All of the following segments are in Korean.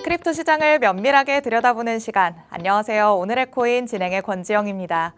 크립토 시장을 면밀하게 들여다보는 시간. 안녕하세요. 오늘의 코인 진행의 권지영입니다.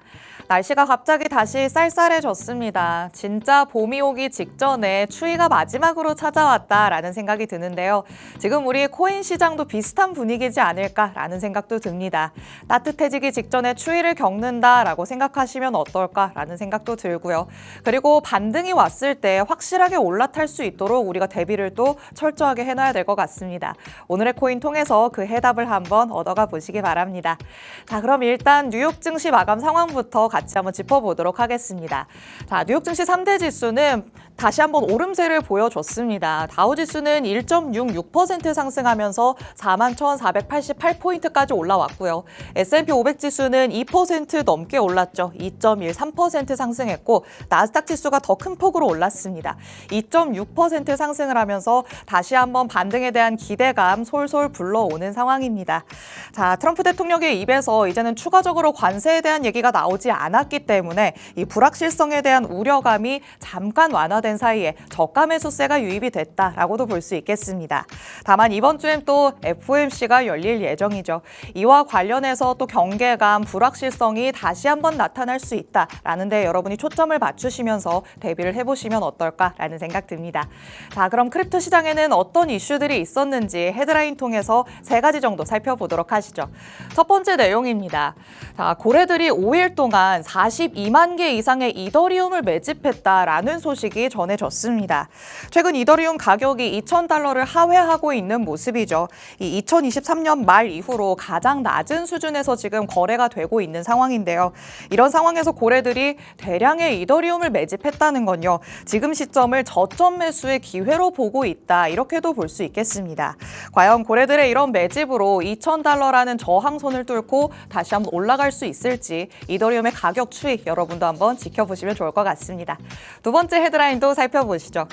날씨가 갑자기 다시 쌀쌀해졌습니다. 진짜 봄이 오기 직전에 추위가 마지막으로 찾아왔다라는 생각이 드는데요. 지금 우리 코인 시장도 비슷한 분위기지 않을까라는 생각도 듭니다. 따뜻해지기 직전에 추위를 겪는다라고 생각하시면 어떨까라는 생각도 들고요. 그리고 반등이 왔을 때 확실하게 올라탈 수 있도록 우리가 대비를 또 철저하게 해놔야 될 것 같습니다. 오늘의 코인 통해서 그 해답을 한번 얻어가 보시기 바랍니다. 자, 그럼 일단 뉴욕 증시 마감 상황부터 같이 한번 짚어보도록 하겠습니다. 자, 뉴욕 증시 3대 지수는 다시 한번 오름세를 보여줬습니다. 다우지수는 1.66% 상승하면서 41,488포인트까지 올라왔고요. S&P 500 지수는 2% 넘게 올랐죠. 2.13% 상승했고 나스닥 지수가 더 큰 폭으로 올랐습니다. 2.6% 상승을 하면서 다시 한번 반등에 대한 기대감 솔솔 불러오는 상황입니다. 자, 트럼프 대통령의 입에서 이제는 추가적으로 관세에 대한 얘기가 나오지 않았기 때문에 이 불확실성에 대한 우려감이 잠깐 완화된 사이에 저가 매수세가 유입이 됐다라고도 볼 수 있겠습니다. 다만 이번 주엔 또 FOMC가 열릴 예정이죠. 이와 관련해서 또 경계감, 불확실성이 다시 한번 나타날 수 있다라는 데 여러분이 초점을 맞추시면서 대비를 해보시면 어떨까라는 생각 듭니다. 자, 그럼 크립토 시장에는 어떤 이슈들이 있었는지 헤드라인 통해서 3가지 정도 살펴보도록 하시죠. 첫 번째 내용입니다. 자, 고래들이 5일 동안 42만 개 이상의 이더리움을 매집했다라는 소식이 전해졌습니다. 최근 이더리움 가격이 $2,000를 하회하고 있는 모습이죠. 이 2023년 말 이후로 가장 낮은 수준에서 지금 거래가 되고 있는 상황인데요. 이런 상황에서 고래들이 대량의 이더리움을 매집했다는 건요. 지금 시점을 저점 매수의 기회로 보고 있다. 이렇게도 볼 수 있겠습니다. 과연 고래들의 이런 매집으로 $2,000라는 저항선을 뚫고 다시 한번 올라갈 수 있을지 이더리움의 가격 추이 여러분도 한번 지켜보시면 좋을 것 같습니다. 두 번째 헤드라인도 살펴보시죠.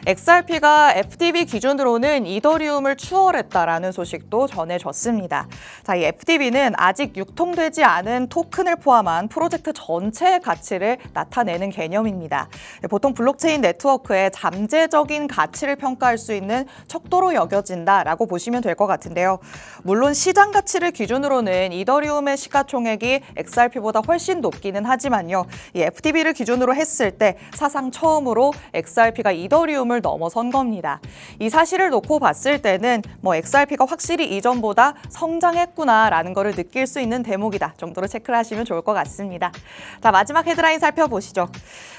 XRP가 FTB 기준으로는 이더리움을 추월했다라는 소식도 전해졌습니다. 자, 이 FTB는 아직 유통되지 않은 토큰을 포함한 프로젝트 전체의 가치를 나타내는 개념입니다. 보통 블록체인 네트워크의 잠재적인 가치를 평가할 수 있는 척도로 여겨진다라고 보시면 될 것 같은데요. 물론 시장 가치를 기준으로는 이더리움의 시가총액이 XRP보다 훨씬 높기는 하지만요. 이 FTB를 기준으로 했을 때 사상 처음으로 XRP가 이더리움을 넘어선 겁니다. 이 사실을 놓고 봤을 때는 XRP가 확실히 이전보다 성장했구나라는 것을 느낄 수 있는 대목이다 정도로 체크를 하시면 좋을 것 같습니다. 자, 마지막 헤드라인 살펴보시죠.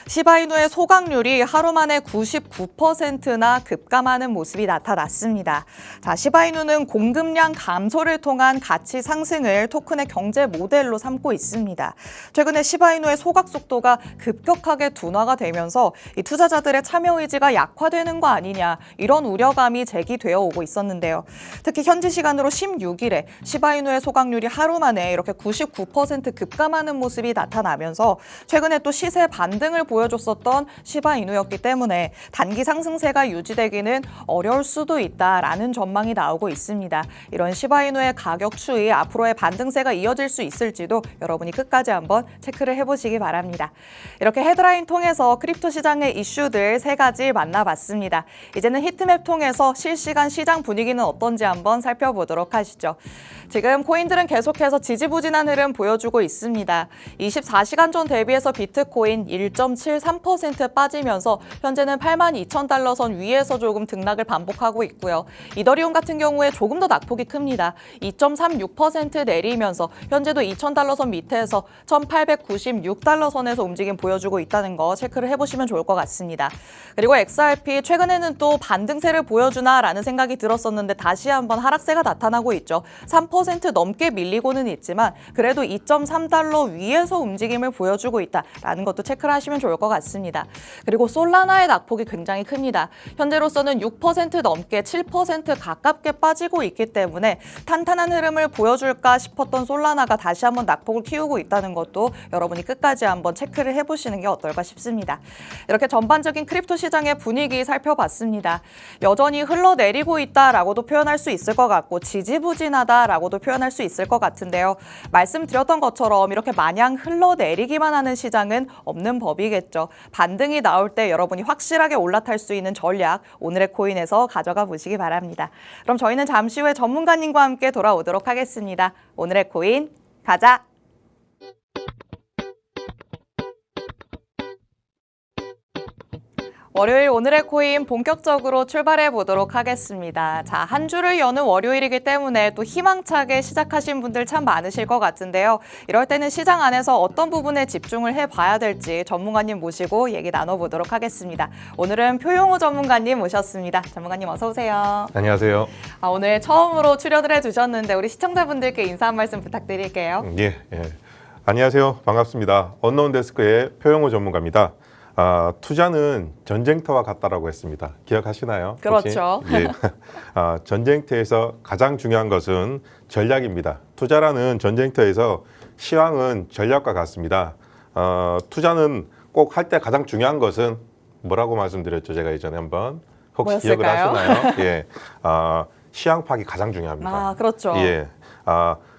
시바이누의 소각률이 하루 만에 99%나 급감하는 모습이 나타났습니다. 자, 시바이누는 공급량 감소를 통한 가치 상승을 토큰의 경제 모델로 삼고 있습니다. 최근에 시바이누의 소각 속도가 급격하게 둔화가 되면서 이 투자자들의 참여 의지가 약화되는 거 아니냐 이런 우려감이 제기되어 오고 있었는데요. 특히 현지 시간으로 16일에 시바이누의 소각률이 하루 만에 이렇게 99% 급감하는 모습이 나타나면서 최근에 또 시세 반등을 보여줬었던 시바이누였기 때문에 단기 상승세가 유지되기는 어려울 수도 있다라는 전망이 나오고 있습니다. 이런 시바이누의 가격 추이 앞으로의 반등세가 이어질 수 있을지도 여러분이 끝까지 한번 체크를 해보시기 바랍니다. 이렇게 헤드라인 통해서 크립토 시장의 이슈들 3가지 만나봤습니다. 이제는 히트맵 통해서 실시간 시장 분위기는 어떤지 한번 살펴보도록 하시죠. 지금 코인들은 계속해서 지지부진한 흐름 보여주고 있습니다. 24시간 전 대비해서 비트코인 1.73% 빠지면서 현재는 82,000달러 선 위에서 조금 등락을 반복하고 있고요. 이더리움 같은 경우에 조금 더 낙폭이 큽니다. 2.36% 내리면서 현재도 2,000달러 선 밑에서 1,896달러 선에서 움직임 보여주고 있다는 거 체크를 해보시면 좋을 것 같습니다. 그리고 XRP 최근에는 또 반등세를 보여주나라는 생각이 들었었는데 다시 한번 하락세가 나타나고 있죠. 3% 넘게 밀리고는 있지만 그래도 2.3달러 위에서 움직임을 보여주고 있다라는 것도 체크를 하시면 좋을 것 같습니다. 그리고 솔라나의 낙폭이 굉장히 큽니다. 현재로서는 6% 넘게 7% 가깝게 빠지고 있기 때문에 탄탄한 흐름을 보여줄까 싶었던 솔라나가 다시 한번 낙폭을 키우고 있다는 것도 여러분이 끝까지 한번 체크를 해보시는 게 어떨까 싶습니다. 이렇게 전반적인 크립토 시장의 분위기 분위기 살펴봤습니다. 여전히 흘러내리고 있다라고도 표현할 수 있을 것 같고 지지부진하다라고도 표현할 수 있을 것 같은데요. 말씀드렸던 것처럼 이렇게 마냥 흘러내리기만 하는 시장은 없는 법이겠죠. 반등이 나올 때 여러분이 확실하게 올라탈 수 있는 전략 오늘의 코인에서 가져가 보시기 바랍니다. 그럼 저희는 잠시 후에 전문가님과 함께 돌아오도록 하겠습니다. 오늘의 코인 가자! 월요일 오늘의 코인 본격적으로 출발해 보도록 하겠습니다. 자, 한 주를 여는 월요일이기 때문에 또 희망차게 시작하신 분들 참 많으실 것 같은데요. 이럴 때는 시장 안에서 어떤 부분에 집중을 해봐야 될지 전문가님 모시고 얘기 나눠보도록 하겠습니다. 오늘은 표용호 전문가님 모셨습니다. 전문가님 어서 오세요. 안녕하세요. 오늘 처음으로 출연을 해주셨는데 우리 시청자분들께 인사 한 말씀 부탁드릴게요. 예. 안녕하세요. 반갑습니다. 언노운데스크의 표용호 전문가입니다. 투자는 전쟁터와 같다라고 했습니다. 기억하시나요? 그렇죠. 예. 전쟁터에서 가장 중요한 것은 전략입니다. 투자라는 전쟁터에서 시황은 전략과 같습니다. 투자는 꼭 할 때 가장 중요한 것은 뭐라고 말씀드렸죠? 제가 예전에 한번 혹시 뭐였을까요? 기억을 하시나요? 예. 시황 파악이 가장 중요합니다. 그렇죠. 예.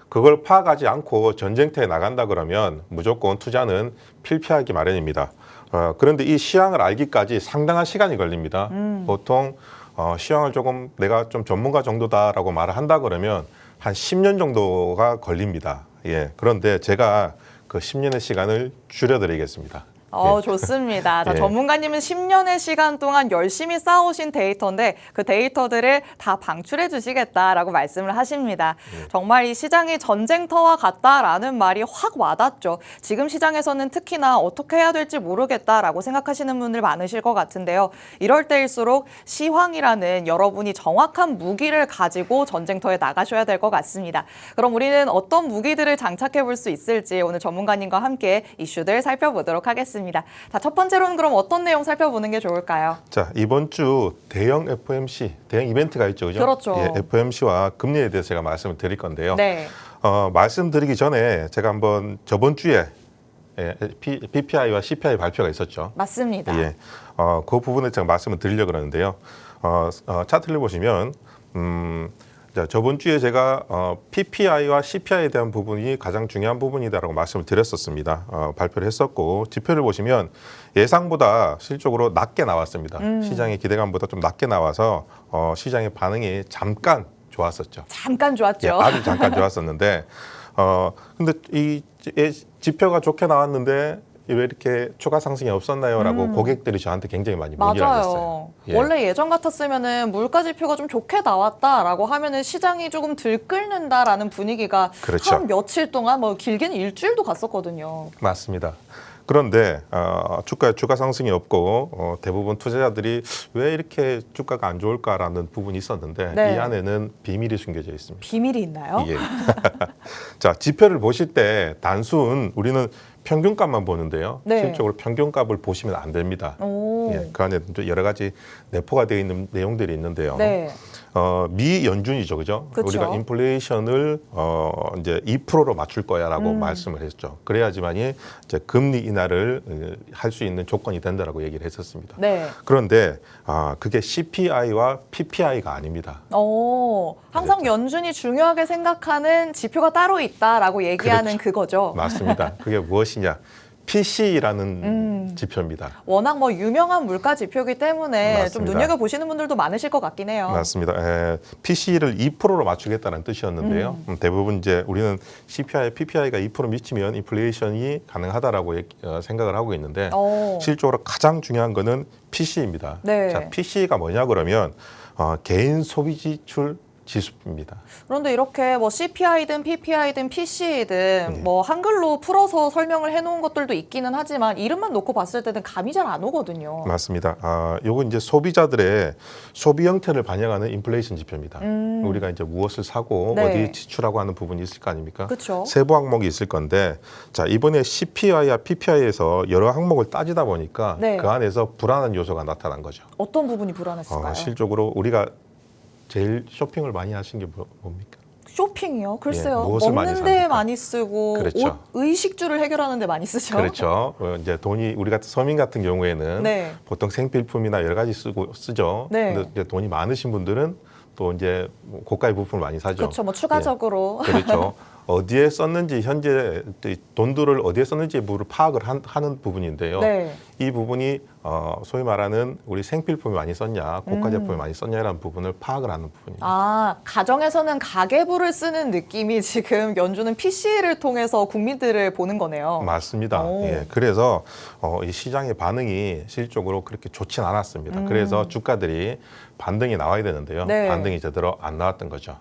그걸 파악하지 않고 전쟁터에 나간다 그러면 무조건 투자는 필피하기 마련입니다. 그런데 이 시황을 알기까지 상당한 시간이 걸립니다. 보통 시황을 조금 내가 좀 전문가 정도다라고 말을 한다 그러면 한 10년 정도가 걸립니다. 예. 그런데 제가 그 10년의 시간을 줄여드리겠습니다. 좋습니다. 자, 예. 전문가님은 10년의 시간 동안 열심히 쌓아오신 데이터인데 그 데이터들을 다 방출해 주시겠다라고 말씀을 하십니다. 정말 이 시장이 전쟁터와 같다라는 말이 확 와닿죠. 지금 시장에서는 특히나 어떻게 해야 될지 모르겠다라고 생각하시는 분들 많으실 것 같은데요. 이럴 때일수록 시황이라는 여러분이 정확한 무기를 가지고 전쟁터에 나가셔야 될 것 같습니다. 그럼 우리는 어떤 무기들을 장착해 볼 수 있을지 오늘 전문가님과 함께 이슈들 살펴보도록 하겠습니다. 자, 첫 번째로는 그럼 어떤 내용 살펴보는 게 좋을까요? 자, 이번 주 대형 FOMC, 대형 이벤트가 있죠, 그죠? 그렇죠. 예, FOMC와 금리에 대해서 제가 말씀을 드릴 건데요. 네. 말씀드리기 전에 제가 한번 저번 주에 PPI와 CPI 발표가 있었죠. 맞습니다. 예, 그 부분에 제가 말씀을 드리려고 그러는데요. 차트를 보시면 자, 저번 주에 제가 PPI와 CPI에 대한 부분이 가장 중요한 부분이다라고 말씀을 드렸었습니다. 발표를 했었고 지표를 보시면 예상보다 실적으로 낮게 나왔습니다. 시장의 기대감보다 좀 낮게 나와서 시장의 반응이 잠깐 좋았었죠. 잠깐 좋았죠. 예, 아주 잠깐 좋았었는데 근데 이 지표가 좋게 나왔는데 왜 이렇게 추가 상승이 없었나요? 라고 고객들이 저한테 굉장히 많이 문의를 하셨어요. 맞아요. 예. 원래 예전 같았으면은 물가 지표가 좀 좋게 나왔다라고 하면은 시장이 조금 들끓는다라는 분위기가 그렇죠. 한 며칠 동안 뭐 길게는 일주일도 갔었거든요. 맞습니다. 그런데 주가 상승이 없고 대부분 투자자들이 왜 이렇게 주가가 안 좋을까라는 부분이 있었는데 네. 이 안에는 비밀이 숨겨져 있습니다. 비밀이 있나요? 예. 자, 지표를 보실 때 단순 우리는 평균값만 보는데요. 네. 실적으로 평균값을 보시면 안 됩니다. 오. 예, 그 안에 또 여러 가지 내포가 되어 있는 내용들이 있는데요. 네. 미 연준이죠, 그죠? 그쵸. 우리가 인플레이션을 이제 2%로 맞출 거야라고 말씀을 했죠. 그래야지만이 이제 금리 인하를 할 수 있는 조건이 된다라고 얘기를 했었습니다. 네. 그런데 그게 CPI와 PPI가 아닙니다. 항상 연준이 중요하게 생각하는 지표가 따로 있다라고 얘기하는 그렇죠. 그거죠. 맞습니다. 그게 무엇이냐? PC라는 지표입니다. 워낙 뭐 유명한 물가 지표이기 때문에 맞습니다. 좀 눈여겨보시는 분들도 많으실 것 같긴 해요. 맞습니다. PC를 2%로 맞추겠다는 뜻이었는데요. 대부분 이제 우리는 CPI, PPI가 2% 미치면 인플레이션이 가능하다라고 생각을 하고 있는데 실적으로 가장 중요한 거는 PC입니다. 네. 자, PC가 뭐냐 그러면 개인 소비 지출 지수입니다. 그런데 이렇게 뭐 CPI든 PPI든 PC든 뭐 한글로 풀어서 설명을 해놓은 것들도 있기는 하지만 이름만 놓고 봤을 때는 감이 잘 안 오거든요. 맞습니다. 요건 이제 소비자들의 소비 형태를 반영하는 인플레이션 지표입니다. 우리가 이제 무엇을 사고 네. 어디 지출하고 하는 부분이 있을 거 아닙니까? 그쵸. 세부 항목이 있을 건데 자 이번에 CPI와 PPI에서 여러 항목을 따지다 보니까 네. 그 안에서 불안한 요소가 나타난 거죠. 어떤 부분이 불안했을까요? 실적으로 우리가 제일 쇼핑을 많이 하신 게 뭡니까? 쇼핑이요? 글쎄요. 무엇을 많이 먹는 데 삽니까? 많이 쓰고 그렇죠. 옷, 의식주를 해결하는 데 많이 쓰죠. 그렇죠. 이제 돈이 우리 같은 서민 같은 경우에는 네. 보통 생필품이나 여러 가지 쓰죠. 네. 근데 이제 돈이 많으신 분들은 또 이제 뭐 고가의 부품을 많이 사죠. 그렇죠. 뭐 추가적으로. 그렇죠. 어디에 썼는지 현재 돈들을 어디에 썼는지 부분을 파악을 하는 부분인데요. 네. 이 부분이 소위 말하는 우리 생필품이 많이 썼냐, 고가 제품이 많이 썼냐라는 부분을 파악을 하는 부분입니다. 아, 가정에서는 가계부를 쓰는 느낌이 지금 연준은 PC를 통해서 국민들을 보는 거네요. 맞습니다. 오. 예, 그래서 이 시장의 반응이 실질적으로 그렇게 좋진 않았습니다. 그래서 주가들이 반등이 나와야 되는데요. 네. 반등이 제대로 안 나왔던 거죠.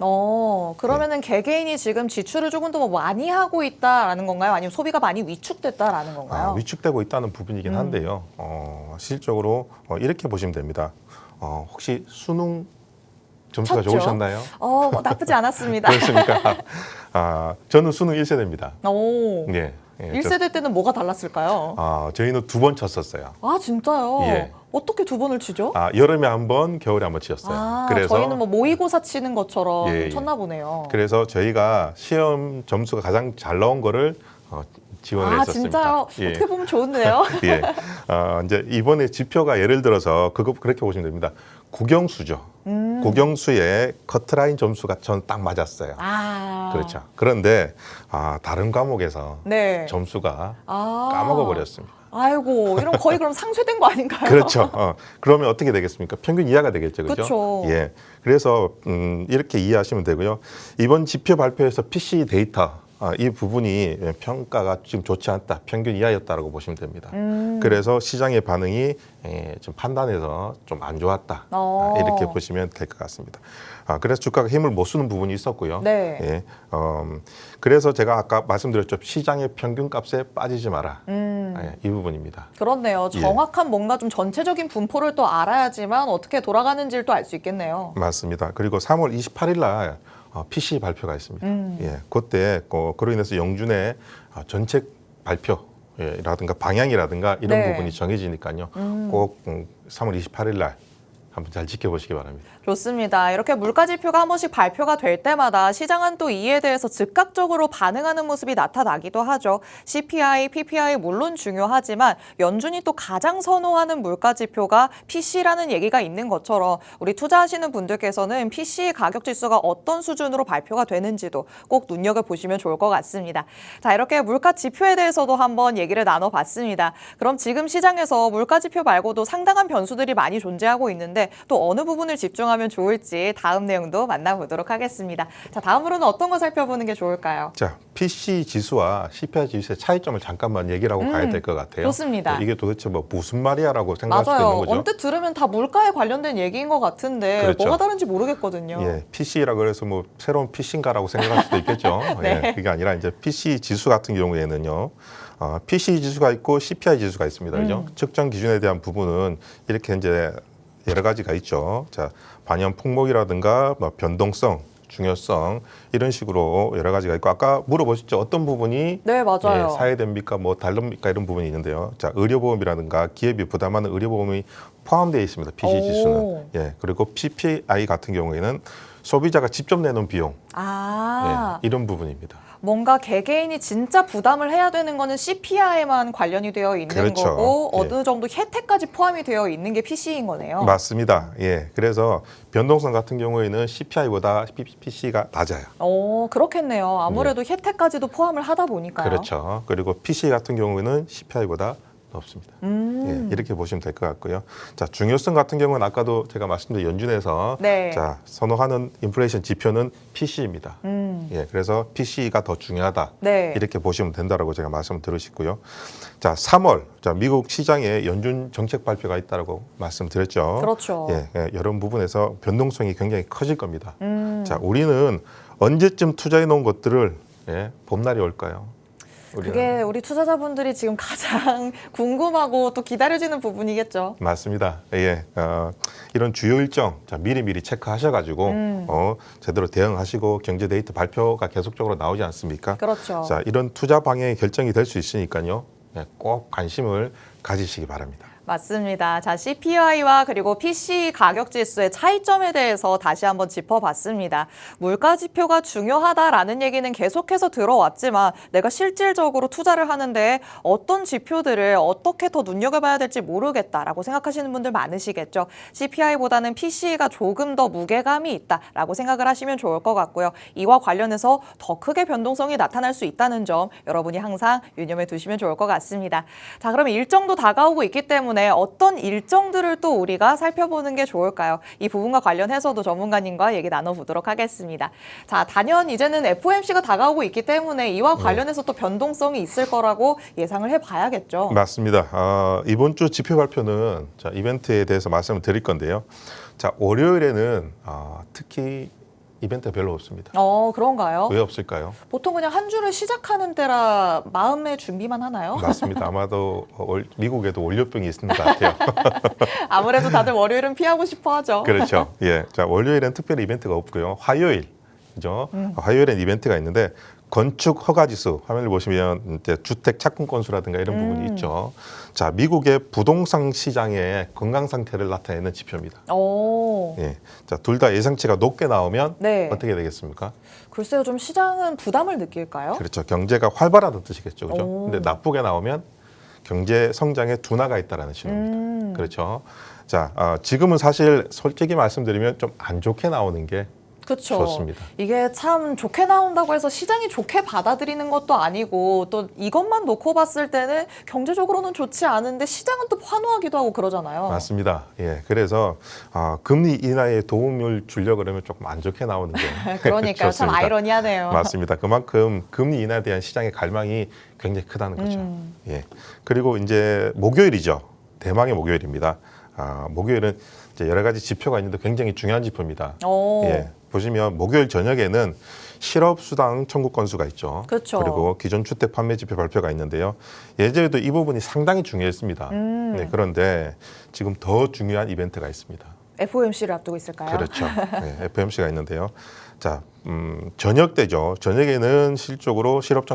그러면은 개개인이 지금 지출을 조금 더 많이 하고 있다라는 건가요? 아니면 소비가 많이 위축됐다라는 건가요? 위축되고 있다는 부분이긴 한데요. 실질적으로 이렇게 보시면 됩니다. 혹시 수능 점수가 쳤죠? 좋으셨나요? 뭐 나쁘지 않았습니다. 그렇습니까? 저는 수능 1세대입니다. 오. 예. 예, 1세대 때는 뭐가 달랐을까요? 저희는 2번 쳤었어요. 아, 진짜요? 예. 어떻게 2번을 치죠? 여름에 한 번, 겨울에 한 번 치셨어요. 그래서 저희는 뭐 모의고사 치는 것처럼 예, 예. 쳤나 보네요. 그래서 저희가 시험 점수가 가장 잘 나온 거를 지원을 했었습니다. 진짜요? 예. 어떻게 보면 좋은데요? 예. 이제 이번에 지표가 예를 들어서 그렇게 보시면 됩니다. 국영수죠. 국영수의 커트라인 점수가 전 딱 맞았어요. 그렇죠. 그런데 다른 과목에서 네. 점수가 까먹어 버렸습니다. 아이고, 이런 거의 그럼 상쇄된 거 아닌가요? 그렇죠. 그러면 어떻게 되겠습니까? 평균 이하가 되겠죠, 그렇죠? 그쵸. 예. 그래서 이렇게 이해하시면 되고요. 이번 지표 발표에서 PC 데이터 이 부분이 평가가 지금 좋지 않다, 평균 이하였다라고 보시면 됩니다. 그래서 시장의 반응이 좀 판단해서 좀 안 좋았다, 이렇게 보시면 될 것 같습니다. 그래서 주가가 힘을 못 쓰는 부분이 있었고요. 네. 예. 그래서 제가 아까 말씀드렸죠, 시장의 평균값에 빠지지 마라. 이 부분입니다. 그렇네요. 예. 정확한 뭔가 좀 전체적인 분포를 또 알아야지만 어떻게 돌아가는지를 또 알 수 있겠네요. 맞습니다. 그리고 3월 28일 날 PC 발표가 있습니다. 예, 그때 그로 인해서 영준의 정책 발표라든가 방향이라든가 이런 네. 부분이 정해지니까요. 꼭 3월 28일 날 한번 잘 지켜보시기 바랍니다. 좋습니다. 이렇게 물가 지표가 한 번씩 발표가 될 때마다 시장은 또 이에 대해서 즉각적으로 반응하는 모습이 나타나기도 하죠. CPI, PPI 물론 중요하지만 연준이 또 가장 선호하는 물가 지표가 PC라는 얘기가 있는 것처럼 우리 투자하시는 분들께서는 PC 가격 지수가 어떤 수준으로 발표가 되는지도 꼭 눈여겨보시면 좋을 것 같습니다. 자, 이렇게 물가 지표에 대해서도 한번 얘기를 나눠봤습니다. 그럼 지금 시장에서 물가 지표 말고도 상당한 변수들이 많이 존재하고 있는데 또 어느 부분을 집중하면 좋을지 다음 내용도 만나보도록 하겠습니다. 자, 다음으로는 어떤 거 살펴보는 게 좋을까요? 자, PC 지수와 CPI 지수의 차이점을 잠깐만 얘기를 하고 가야 될 것 같아요. 좋습니다. 이게 도대체 뭐 무슨 말이야라고 생각할 수도 맞아요. 있는 거죠. 언뜻 들으면 다 물가에 관련된 얘기인 것 같은데 그렇죠. 뭐가 다른지 모르겠거든요. 예, PC라 그래서 뭐 새로운 PC인가라고 생각할 수도 있겠죠. 네. 예, 그게 아니라 이제 PC 지수 같은 경우에는요. PC 지수가 있고 CPI 지수가 있습니다. 그죠? 측정 기준에 대한 부분은 이렇게 이제 여러 가지가 있죠. 자, 반영 폭목이라든가 뭐 변동성, 중요성 이런 식으로 여러 가지가 있고 아까 물어보셨죠. 어떤 부분이 네, 맞아요. 사회됩니까? 뭐 다릅니까? 이런 부분이 있는데요. 자, 의료보험이라든가 기업이 부담하는 의료보험이 포함되어 있습니다. PC 지수는. 예, 그리고 PPI 같은 경우에는 소비자가 직접 내놓은 비용 이런 부분입니다. 뭔가 개개인이 진짜 부담을 해야 되는 거는 CPI에만 관련이 되어 있는 그렇죠. 거고 예. 어느 정도 혜택까지 포함이 되어 있는 게 PC인 거네요. 맞습니다. 예, 그래서 변동성 같은 경우에는 CPI보다 PC가 낮아요. 그렇겠네요. 아무래도 혜택까지도 포함을 하다 보니까요. 그렇죠. 그리고 PC 같은 경우에는 CPI보다 높습니다. 예, 이렇게 보시면 될 것 같고요. 자, 중요성 같은 경우는 아까도 제가 말씀드린 연준에서 네. 자, 선호하는 인플레이션 지표는 PC입니다. 예, 그래서 PC가 더 중요하다. 네. 이렇게 보시면 된다라고 제가 말씀을 드리시고요. 자, 3월 자, 미국 시장에 연준 정책 발표가 있다라고 말씀드렸죠. 그렇죠. 예, 이런 부분에서 변동성이 굉장히 커질 겁니다. 자, 우리는 언제쯤 투자해 놓은 것들을 봄날이 올까요? 그게 우리 투자자분들이 지금 가장 궁금하고 또 기다려지는 부분이겠죠. 맞습니다. 예, 이런 주요 일정 자, 미리 체크하셔가지고 제대로 대응하시고 경제 데이터 발표가 계속적으로 나오지 않습니까? 그렇죠. 자, 이런 투자 방향이 결정이 될 수 있으니까요. 꼭 관심을 가지시기 바랍니다. 맞습니다. 자, CPI와 그리고 PC 가격 지수의 차이점에 대해서 다시 한번 짚어봤습니다. 물가 지표가 중요하다라는 얘기는 계속해서 들어왔지만 내가 실질적으로 투자를 하는데 어떤 지표들을 어떻게 더 눈여겨봐야 될지 모르겠다라고 생각하시는 분들 많으시겠죠. CPI보다는 PC가 조금 더 무게감이 있다라고 생각을 하시면 좋을 것 같고요. 이와 관련해서 더 크게 변동성이 나타날 수 있다는 점 여러분이 항상 유념해 두시면 좋을 것 같습니다. 자, 그러면 일정도 다가오고 있기 때문에 어떤 일정들을 또 우리가 살펴보는 게 좋을까요? 이 부분과 관련해서도 전문가님과 얘기 나눠보도록 하겠습니다. 자, 단연 이제는 FOMC가 다가오고 있기 때문에 이와 관련해서 또 변동성이 있을 거라고 예상을 해봐야겠죠. 맞습니다. 이번 주 지표 발표는 자, 이벤트에 대해서 말씀을 드릴 건데요. 자, 월요일에는 특히 이벤트가 별로 없습니다. 그런가요? 왜 없을까요? 보통 그냥 한 주를 시작하는 때라 마음의 준비만 하나요? 맞습니다. 아마도 미국에도 월요병이 있는 것 같아요. 아무래도 다들 월요일은 피하고 싶어 하죠. 그렇죠. 예. 자, 월요일엔 특별히 이벤트가 없고요. 화요일, 그죠? 화요일엔 이벤트가 있는데 건축 허가 지수 화면을 보시면 이제 주택 착공 건수라든가 이런 부분이 있죠. 자, 미국의 부동산 시장의 건강 상태를 나타내는 지표입니다. 예. 자, 둘 다 예상치가 높게 나오면 네. 어떻게 되겠습니까? 글쎄요, 좀 시장은 부담을 느낄까요? 그렇죠. 경제가 활발하다는 뜻이겠죠. 그죠? 오. 근데 나쁘게 나오면 경제 성장에 둔화가 있다라는 신호입니다. 그렇죠. 자, 지금은 사실 솔직히 말씀드리면 좀 안 좋게 나오는 게 그렇죠. 좋습니다. 이게 참 좋게 나온다고 해서 시장이 좋게 받아들이는 것도 아니고 또 이것만 놓고 봤을 때는 경제적으로는 좋지 않은데 시장은 또 환호하기도 하고 그러잖아요. 맞습니다. 예, 그래서 금리 인하에 도움을 주려고 그러면 조금 안 좋게 나오는 게 그러니까요. 참 좋습니다. 아이러니하네요. 맞습니다. 그만큼 금리 인하에 대한 시장의 갈망이 굉장히 크다는 거죠. 예. 그리고 이제 목요일이죠. 대망의 목요일입니다. 목요일은 이제 여러 가지 지표가 있는데 굉장히 중요한 지표입니다. 예. 보시면 목요일 저녁에는 실업수당 청구 건수가 있죠. 그렇죠. 그리고 기존 주택 판매 지표 발표가 있는데요. 예전에도 이 부분이 상당히 중요했습니다. 네, 그런데 지금 더 중요한 이벤트가 있습니다. FOMC를 앞두고 있을까요? 그렇죠. 네, FOMC가 있는데요. 자, 저녁 때죠. 저녁에는 실적으로 실업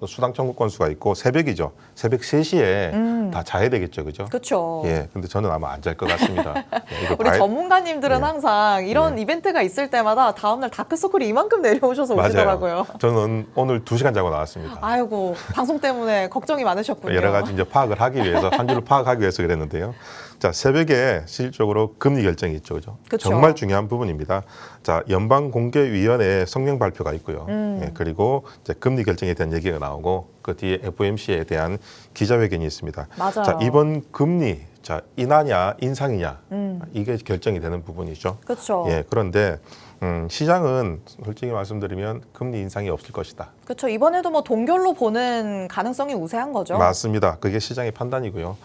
수당 청구 건수가 있고 새벽이죠. 새벽 3시에 다 자야 되겠죠. 그죠? 그렇죠. 예. 근데 저는 아마 안 잘 것 같습니다. 이거 우리 전문가님들은 네. 항상 이런 이벤트가 있을 때마다 다음날 다크서클이 이만큼 내려오셔서 오시더라고요. 저는 오늘 2시간 자고 나왔습니다. 아이고, 방송 때문에 걱정이 많으셨군요. 여러 가지 이제 파악을 하기 위해서 한 주를 파악하기 위해서 그랬는데요. 자, 새벽에 실질적으로 금리 결정이 있죠. 그죠? 그쵸. 정말 중요한 부분입니다. 자, 연방공개위원회 성명 발표가 있고요. 예, 그리고 이제 금리 결정에 대한 얘기가 나오고 그 뒤에 FOMC에 대한 기자회견이 있습니다. 맞아요. 자, 이번 금리 인하냐 인상이냐 이게 결정이 되는 부분이죠. 그렇죠. 예, 그런데 시장은 솔직히 말씀드리면 금리 인상이 없을 것이다. 그렇죠. 이번에도 뭐 동결로 보는 가능성이 우세한 거죠. 맞습니다. 그게 시장의 판단이고요.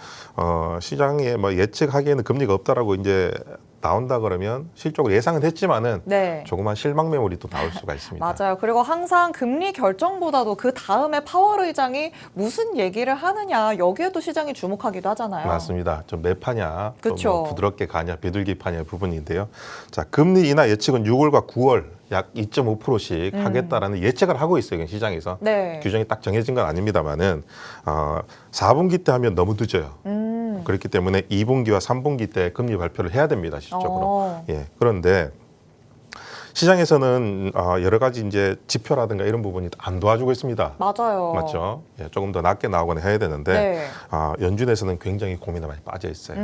시장에 뭐 예측하기에는 금리가 없다라고 이제 나온다 그러면 실적으로 예상은 했지만은 네. 조그만 실망 매물이 또 나올 수가 있습니다. 맞아요. 그리고 항상 금리 결정보다도 그 다음에 파월 의장이 무슨 얘기를 하느냐 여기에도 시장이 주목하기도 하잖아요. 맞습니다. 좀 매파냐, 또 그쵸. 뭐 부드럽게 가냐, 비둘기파냐 부분인데요. 자, 금리 인하 예측은 6월과 9월 약 2.5%씩 하겠다라는 예측을 하고 있어요, 시장에서. 네. 규정이 딱 정해진 건 아닙니다만은 4분기 때 하면 너무 늦어요. 그렇기 때문에 2분기와 3분기 때 금리 발표를 해야 됩니다, 실적으로. 예. 그런데 시장에서는 여러 가지 이제 지표라든가 이런 부분이 안 도와주고 있습니다. 맞아요. 맞죠? 예, 조금 더 낮게 나오거나 해야 되는데 네. 연준에서는 굉장히 고민에 많이 빠져 있어요.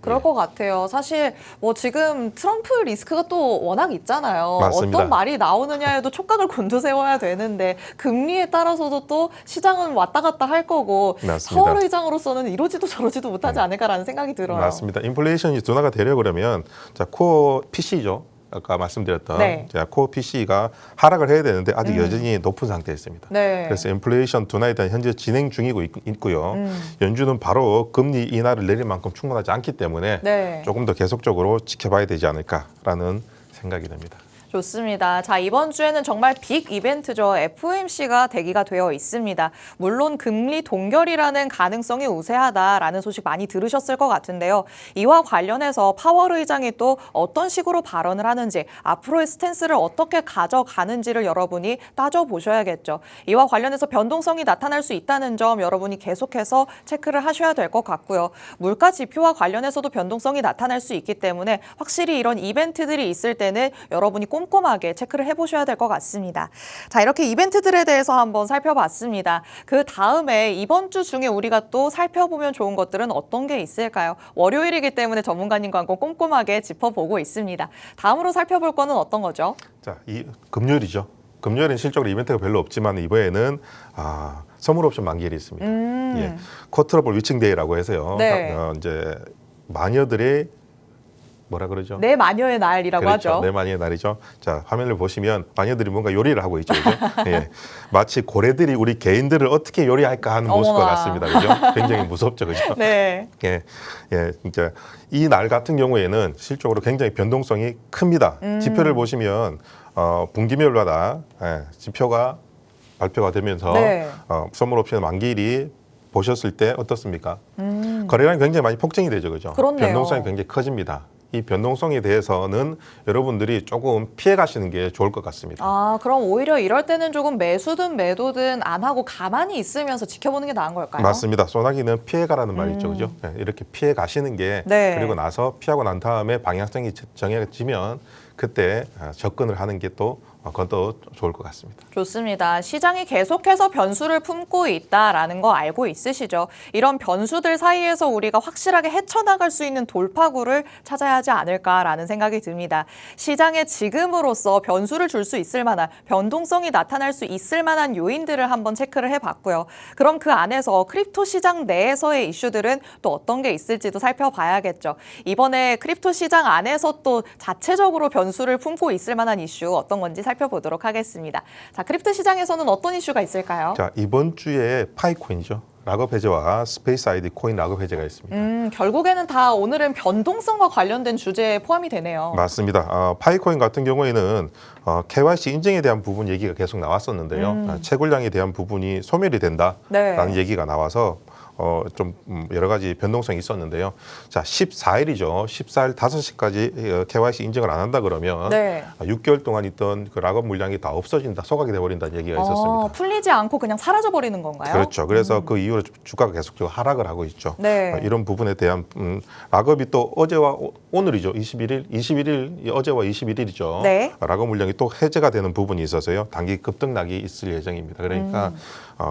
그럴 것 같아요. 사실 뭐 지금 트럼프 리스크가 또 워낙 있잖아요. 맞습니다. 어떤 말이 나오느냐에도 촉각을 곤두세워야 되는데 금리에 따라서도 또 시장은 왔다 갔다 할 거고 맞습니다. 파월 의장으로서는 이러지도 저러지도 못하지 않을까라는 생각이 들어요. 맞습니다. 인플레이션이 둔화가 되려 그러면 자, 코어 PC죠. 아까 말씀드렸던 네. 코어 PC가 하락을 해야 되는데 아직 여전히 높은 상태에 있습니다. 네. 그래서 인플레이션 둔화에 대한 현재 진행 중이고 있고요. 연준은 바로 금리 인하를 내릴 만큼 충분하지 않기 때문에 네. 조금 더 계속적으로 지켜봐야 되지 않을까라는 생각이 듭니다. 좋습니다. 자, 이번 주에는 정말 빅 이벤트죠. FOMC가 대기가 되어 있습니다. 물론 금리 동결이라는 가능성이 우세하다라는 소식 많이 들으셨을 것 같은데요. 이와 관련해서 파월 의장이 또 어떤 식으로 발언을 하는지, 앞으로의 스탠스를 어떻게 가져가는지를 여러분이 따져보셔야겠죠. 이와 관련해서 변동성이 나타날 수 있다는 점 여러분이 계속해서 체크를 하셔야 될 것 같고요. 물가 지표와 관련해서도 변동성이 나타날 수 있기 때문에 확실히 이런 이벤트들이 있을 때는 여러분이 꼼꼼하게 체크를 해보셔야 될 것 같습니다. 자, 이렇게 이벤트들에 대해서 한번 살펴봤습니다. 그 다음에 이번 주 중에 우리가 또 살펴보면 좋은 것들은 어떤 게 있을까요? 월요일이기 때문에 전문가님과 한번 꼼꼼하게 짚어보고 있습니다. 다음으로 살펴볼 거는 어떤 거죠? 자, 금요일이죠. 금요일은 실적으로 이벤트가 별로 없지만 이번에는 선물 옵션 만기일이 있습니다. 예, 쿼터러블 위칭데이라고 해서요. 네. 이제 마녀들의 뭐라 그러죠? 내 마녀의 날이라고 그렇죠. 하죠. 내 마녀의 날이죠. 자, 화면을 보시면 마녀들이 뭔가 요리를 하고 있죠. 그죠? 예. 마치 고래들이 우리 개인들을 어떻게 요리할까 하는 모습과 어머나. 같습니다. 그죠? 굉장히 무섭죠. 그죠? 네. 예. 예. 진짜 이 날 같은 경우에는 실적으로 굉장히 변동성이 큽니다. 지표를 보시면 분기별마다 지표가 발표가 되면서 네. 선물 옵션 만기일이 보셨을 때 어떻습니까? 거래량이 굉장히 많이 폭증이 되죠. 그죠? 그렇네요. 변동성이 굉장히 커집니다. 이 변동성에 대해서는 여러분들이 조금 피해 가시는 게 좋을 것 같습니다. 아, 그럼 오히려 이럴 때는 조금 매수든 매도든 안 하고 가만히 있으면서 지켜보는 게 나은 걸까요? 맞습니다. 소나기는 피해 가라는 말이죠. 그죠? 네, 이렇게 피해 가시는 게 네. 그리고 나서 피하고 난 다음에 방향성이 정해지면 그때 접근을 하는 게 또 그건 또 좋을 것 같습니다. 좋습니다. 시장이 계속해서 변수를 품고 있다라는 거 알고 있으시죠? 이런 변수들 사이에서 우리가 확실하게 헤쳐나갈 수 있는 돌파구를 찾아야 하지 않을까라는 생각이 듭니다. 시장에 지금으로서 변수를 줄 수 있을 만한, 변동성이 나타날 수 있을 만한 요인들을 한번 체크를 해봤고요. 그럼 그 안에서 크립토 시장 내에서의 이슈들은 또 어떤 게 있을지도 살펴봐야겠죠. 이번에 크립토 시장 안에서 또 자체적으로 변수를 품고 있을 만한 이슈 어떤 건지 살펴보도록 하겠습니다. 자, 크립토 시장에서는 어떤 이슈가 있을까요? 자, 이번 주에 파이코인이죠. 락업 해제와 스페이스 아이디 코인 락업 해제가 있습니다. 결국에는 다 오늘은 변동성과 관련된 주제에 포함이 되네요. 맞습니다. 파이코인 같은 경우에는 KYC 인증에 대한 부분 얘기가 계속 나왔었는데요. 채굴량에 대한 부분이 소멸이 된다라는 네. 얘기가 나와서 좀 여러 가지 변동성이 있었는데요. 자, 14일이죠. 14일 5시까지 KYC 인증을 안 한다 그러면 네. 6개월 동안 있던 그 락업 물량이 다 없어진다, 소각이 돼버린다는 얘기가 있었습니다. 풀리지 않고 그냥 사라져버리는 건가요? 그렇죠. 그래서 그 이후로 주가가 계속적으로 하락을 하고 있죠. 네. 이런 부분에 대한 락업이 또 어제와 오늘이죠. 21일 어제와 21일이죠. 네. 락업 물량이 또 해제가 되는 부분이 있어서요. 단기 급등락이 있을 예정입니다. 그러니까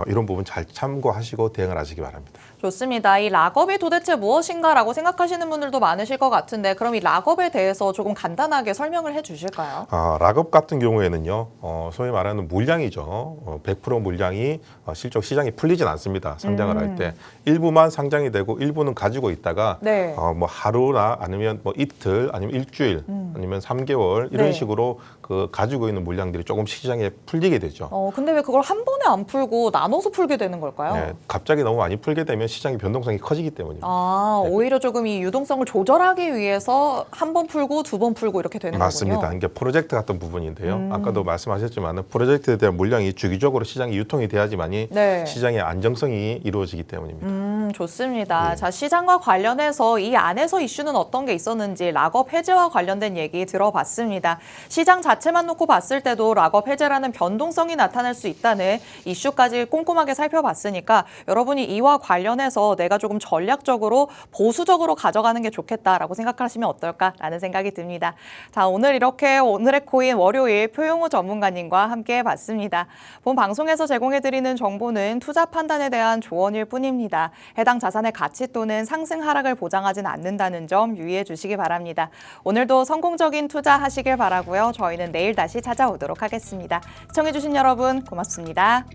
이런 부분 잘 참고하시고 대응을 하시기 바랍니다. 좋습니다. 이 락업이 도대체 무엇인가라고 생각하시는 분들도 많으실 것 같은데 그럼 이 락업에 대해서 조금 간단하게 설명을 해 주실까요? 락업 같은 경우에는요, 소위 말하는 물량이죠. 100% 물량이 실적 시장이 풀리진 않습니다. 상장을 할 때 일부만 상장이 되고 일부는 가지고 있다가 네. 뭐 하루나 아니면 뭐 이틀 아니면 일주일 아니면 3개월 이런 네. 식으로 그 가지고 있는 물량들이 조금씩 시장에 풀리게 되죠. 근데 왜 그걸 한 번에 안 풀고 나눠서 풀게 되는 걸까요? 네, 갑자기 너무 많이 풀게 되면 시장의 변동성이 커지기 때문입니다. 네. 오히려 조금 이 유동성을 조절하기 위해서 한 번 풀고 두 번 풀고 이렇게 되는 맞습니다. 거군요. 이게 프로젝트 같은 부분인데요. 아까도 말씀하셨지만 프로젝트에 대한 물량이 주기적으로 시장에 유통이 돼야지만이 네. 시장의 안정성이 이루어지기 때문입니다. 좋습니다. 네. 자, 시장과 관련해서 이 안에서 이슈는 어떤 게 있었는지 락업 해제와 관련된 얘기 들어봤습니다. 시장 자체만 놓고 봤을 때도 락업 해제라는 변동성이 나타날 수 있다는 이슈까지 꼼꼼하게 살펴봤으니까 여러분이 이와 관련해서 내가 조금 전략적으로 보수적으로 가져가는 게 좋겠다라고 생각하시면 어떨까라는 생각이 듭니다. 자, 오늘 이렇게 오늘의 코인 월요일 표용호 전문가님과 함께 해봤습니다. 본 방송에서 제공해드리는 정보는 투자 판단에 대한 조언일 뿐입니다. 해당 자산의 가치 또는 상승 하락을 보장하진 않는다는 점 유의해 주시기 바랍니다. 오늘도 성공적인 투자하시길 바라고요. 저희는 내일 다시 찾아오도록 하겠습니다. 시청해주신 여러분 고맙습니다.